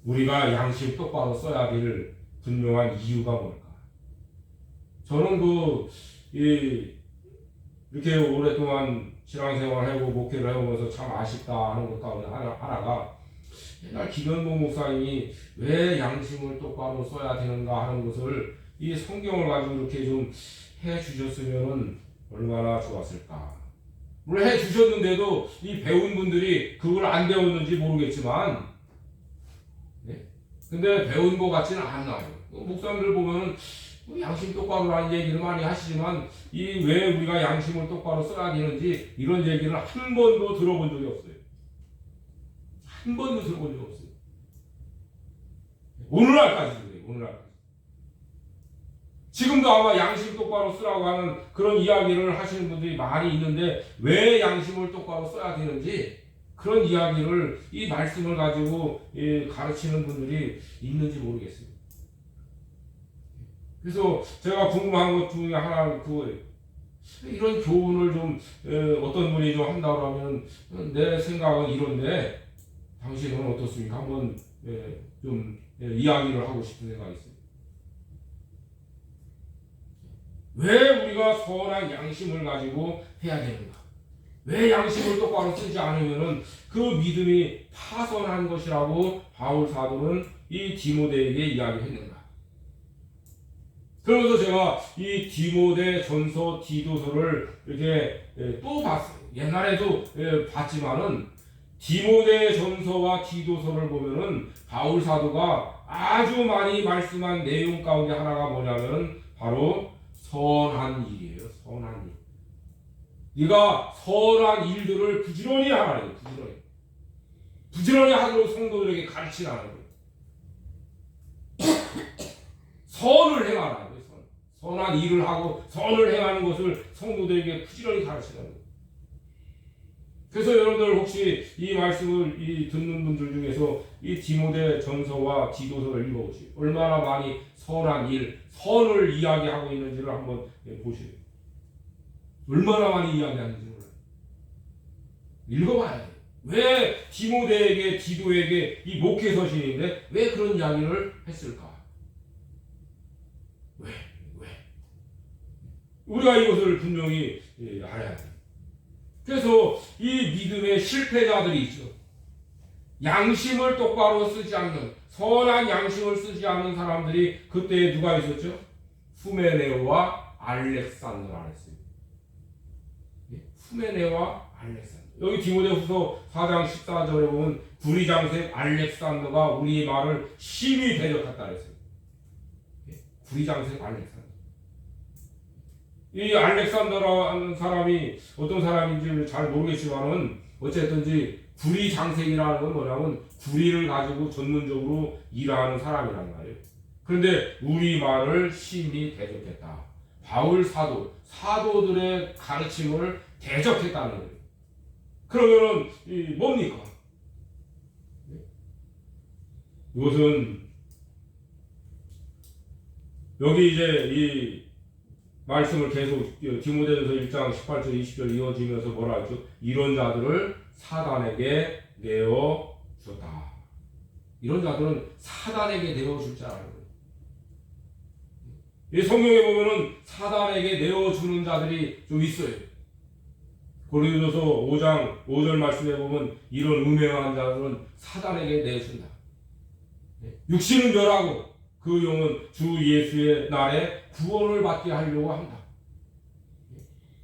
우리가 양심 똑바로 써야 될 분명한 이유가 뭘까? 저는 이렇게 오랫동안 신앙생활을 하고 목회를 해오면서 참 아쉽다 하는 것 가운데 하나가 옛날 김현모 목사님이 왜 양심을 똑바로 써야 되는가 하는 것을 이 성경을 가지고 이렇게 좀 해주셨으면 얼마나 좋았을까. 물론 해주셨는데도 이 배운 분들이 그걸 안 배웠는지 모르겠지만 근데 배운 것 같지는 않아요. 목사님들 보면은 양심 똑바로 하는 얘기를 많이 하시지만 왜 우리가 양심을 똑바로 써야 되는지 이런 얘기를 한 번도 들어본 적이 없어요. 한 번도 들어본 적이 없어요. 오늘날까지 그래요. 오늘날까지. 지금도 아마 양심 똑바로 쓰라고 하는 그런 이야기를 하시는 분들이 많이 있는데 왜 양심을 똑바로 써야 되는지 그런 이야기를 이 말씀을 가지고 가르치는 분들이 있는지 모르겠어요. 그래서 제가 궁금한 것 중에 하나 그거예요. 이런 교훈을 좀 어떤 분이 좀 한다고 하면 내 생각은 이런데 당신은 어떻습니까? 한번 좀 이야기를 하고 싶은 생각이 있어요. 왜 우리가 선한 양심을 가지고 해야 되는가? 왜 양심을 똑바로 쓰지 않으면은 그 믿음이 파손한 것이라고 바울 사도는 이 디모데에게 이야기했는가? 그러면서 제가 이 디모데 전서 디도서를 이렇게 또 봤어요. 옛날에도 봤지만은 디모데 전서와 디도서를 보면은 바울 사도가 아주 많이 말씀한 내용 가운데 하나가 뭐냐면은 바로 선한 일이에요. 선한 일. 네가 선한 일들을 부지런히 하라는 거예요. 부지런히 하도록 성도들에게 가르치라는 거예요. 선을 행하라는 거예요. 선한 일을 하고 선을 행하는 것을 성도들에게 부지런히 가르치라는 거예요. 그래서 여러분들 혹시 이 말씀을 듣는 분들 중에서 이 디모데 전서와 디도서를 읽어보시고 얼마나 많이 선한 일, 선을 이야기하고 있는지를 한번 보시고 얼마나 많이 이야기하는지 몰라요. 읽어봐야 돼요. 왜 디모데에게 디도에게 이 목회 서신인데 왜 그런 이야기를 했을까? 왜? 우리가 이것을 분명히 알아야 돼요. 그래서 이 믿음의 실패자들이 있죠. 양심을 똑바로 쓰지 않는, 선한 양심을 쓰지 않는 사람들이 그때 누가 있었죠? 후메네오와 알렉산더라 했어요. 후메네오와 알렉산더. 여기 디모데후서 4장 14절에 보면 구리장색 알렉산더가 우리의 말을 심히 대적했다 했어요. 구리장색 알렉산더. 이 알렉산더라는 사람이 어떤 사람인지 잘 모르겠지만은 어쨌든지 구리장색이라는 건 뭐냐면 구리를 가지고 전문적으로 일하는 사람이란 말이에요. 그런데 우리 말을 심히 대적했다. 바울 사도들의 가르침을 대적했다는 거예요. 그러면은 뭡니까? 이것은 여기 이제 이 말씀을 계속 디모데전서 1장 18절 20절 이어지면서 뭐라 하죠? 이런 자들을 사단에게 내어 줬다. 이런 자들은 사단에게 내어 줄 자라는 거예요. 이 성경에 보면은 사단에게 내어 주는 자들이 좀 있어요. 고린도서 5장 5절 말씀에 보면 이런 음행한 자들은 사단에게 내준다. 육신은 멸하고 그 영은 주 예수의 날에 구원을 받게 하려고 한다.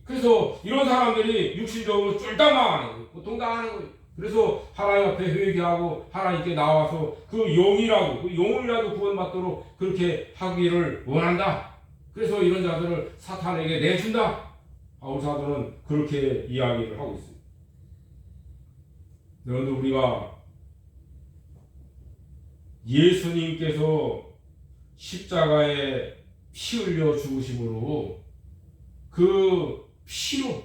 그래서 이런 사람들이 육신적으로 쫄딱 망하는 거예요. 고통당하는 거예요. 그래서 하나님 앞에 회개하고 하나님께 나와서 그 영이라도 구원받도록 그렇게 하기를 원한다. 그래서 이런 자들을 사탄에게 내준다. 바울 사도는 그렇게 이야기를 하고 있습니다. 그런데 우리가 예수님께서 십자가에 피 흘려 죽으심으로 그 피로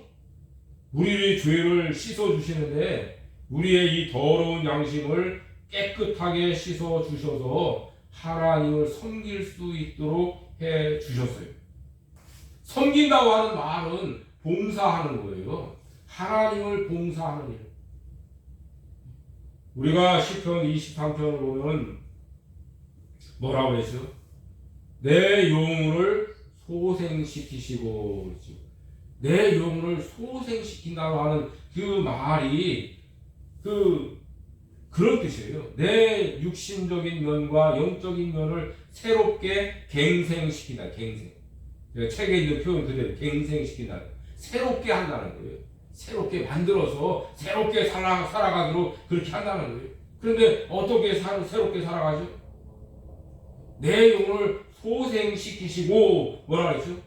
우리의 죄를 씻어 주시는데 우리의 이 더러운 양심을 깨끗하게 씻어 주셔서 하나님을 섬길 수 있도록 해 주셨어요. 섬긴다고 하는 말은 봉사하는 거예요. 하나님을 봉사하는 일. 우리가 시편 23편을 보면 뭐라고 했죠? 내 영혼을 소생시키시고 그렇죠. 내 영혼을 소생시킨다고 하는 그 말이 그런 뜻이에요. 내 육신적인 면과 영적인 면을 새롭게 갱생시킨다. 갱생. 책에 있는 표현 그대로 갱생시킨다. 새롭게 한다는 거예요. 새롭게 만들어서 새롭게 살아가도록 그렇게 한다는 거예요. 그런데 어떻게 새롭게 살아가죠? 내 영혼을 소생시키시고 뭐라 그랬죠?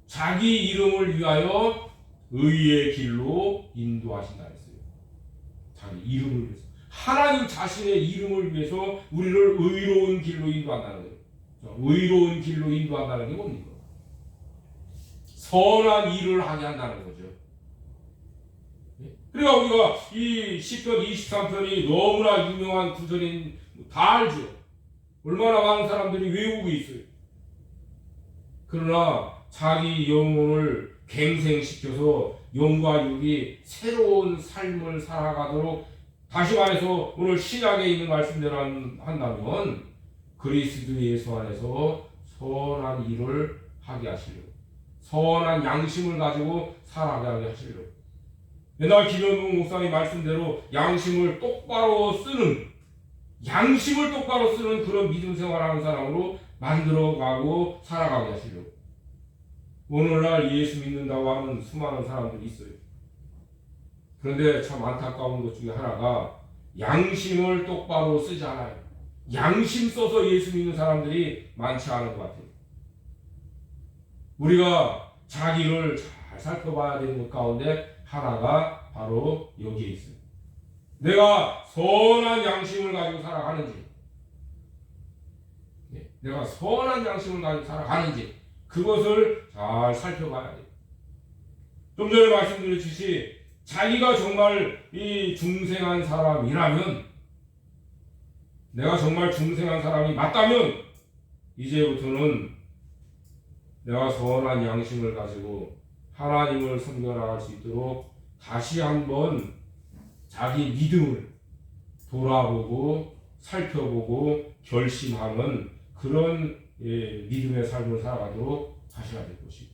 자기 이름을 위하여 의의 길로 인도하신다 했어요. 자기 이름을 위해서. 하나님 자신의 이름을 위해서 우리를 의로운 길로 인도한다는 거예요. 의로운 길로 인도한다는 게 뭡니까? 선한 일을 하게 한다는 거죠. 그러니까 우리가 이 시편 23편이 너무나 유명한 구절인 다 알죠. 얼마나 많은 사람들이 외우고 있어요. 그러나 자기 영혼을 갱생시켜서 영과 육이 새로운 삶을 살아가도록 다시 말해서 오늘 신약에 있는 말씀대로 한다면 그리스도 예수 안에서 선한 일을 하게 하시려고, 선한 양심을 가지고 살아가게 하시려고. 옛날 김현웅 목사님 말씀대로 양심을 똑바로 쓰는 그런 믿음 생활하는 사람으로 만들어가고 살아가게 하시려고. 오늘날 예수 믿는다고 하는 수많은 사람들이 있어요. 그런데 참 안타까운 것 중에 하나가 양심을 똑바로 쓰지 않아요. 양심 써서 예수 믿는 사람들이 많지 않은 것 같아요. 우리가 자기를 잘 살펴봐야 되는 것 가운데 하나가 바로 여기에 있어요. 내가 선한 양심을 가지고 살아가는지, 내가 선한 양심을 가지고 살아가는지 그것을 잘 살펴봐야 돼요. 좀 전에 말씀드렸듯이 자기가 정말 이 중생한 사람이라면, 내가 정말 중생한 사람이 맞다면 이제부터는 내가 선한 양심을 가지고 하나님을 섬겨나갈 수 있도록 다시 한번 자기 믿음을 돌아보고 살펴보고 결심하는 그런 믿음의 삶을 살아가도록 하셔야 될 것이고,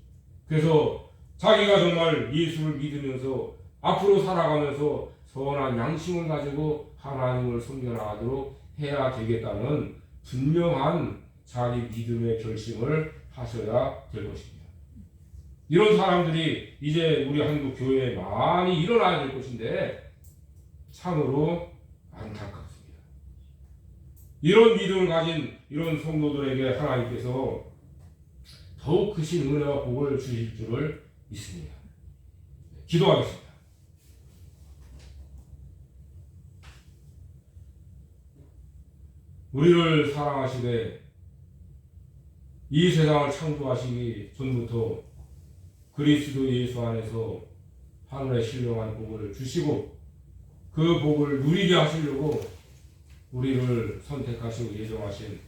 그래서 자기가 정말 예수를 믿으면서 앞으로 살아가면서 선한 양심을 가지고 하나님을 섬겨나가도록 해야 되겠다는 분명한 자기 믿음의 결심을 하셔야 될 것입니다. 이런 사람들이 이제 우리 한국 교회에 많이 일어나야 될 것인데 참으로 안타깝습니다. 이런 믿음을 가진 이런 성도들에게 하나님께서 더욱 크신 은혜와 복을 주실 줄을 믿습니다. 기도하겠습니다. 우리를 사랑하시되 이 세상을 창조하시기 전부터 그리스도 예수 안에서 하늘의 신령한 복을 주시고 그 복을 누리게 하시려고 우리를 선택하시고 예정하신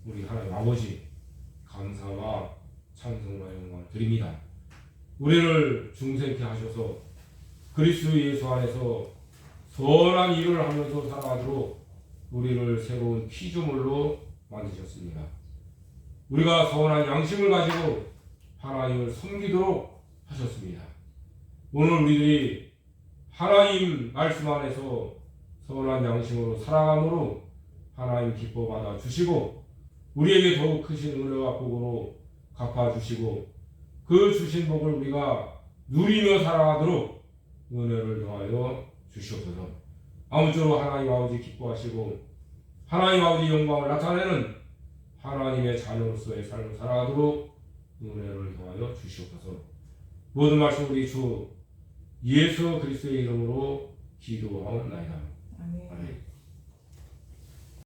우리 하나님 아버지, 감사와 찬송과 영광을 드립니다. 우리를 중생케 하셔서 그리스도 예수 안에서 선한 일을 하면서 살아가도록 우리를 새로운 피조물로 만드셨습니다. 우리가 선한 양심을 가지고 하나님을 섬기도록 하셨습니다. 오늘 우리들이 하나님 말씀 안에서 선한 양심으로 살아감으로 하나님 기뻐 받아 주시고 우리에게 더욱 크신 은혜와 복으로 갚아주시고 그 주신 복을 우리가 누리며 살아가도록 은혜를 더하여 주시옵소서. 아무쪼록 하나님 아버지 기뻐하시고 하나님 아버지 영광을 나타내는 하나님의 자녀로서의 삶을 살아가도록 은혜를 더하여 주시옵소서. 모든 말씀 우리 주 예수 그리스도의 이름으로 기도하옵나이다. 아멘.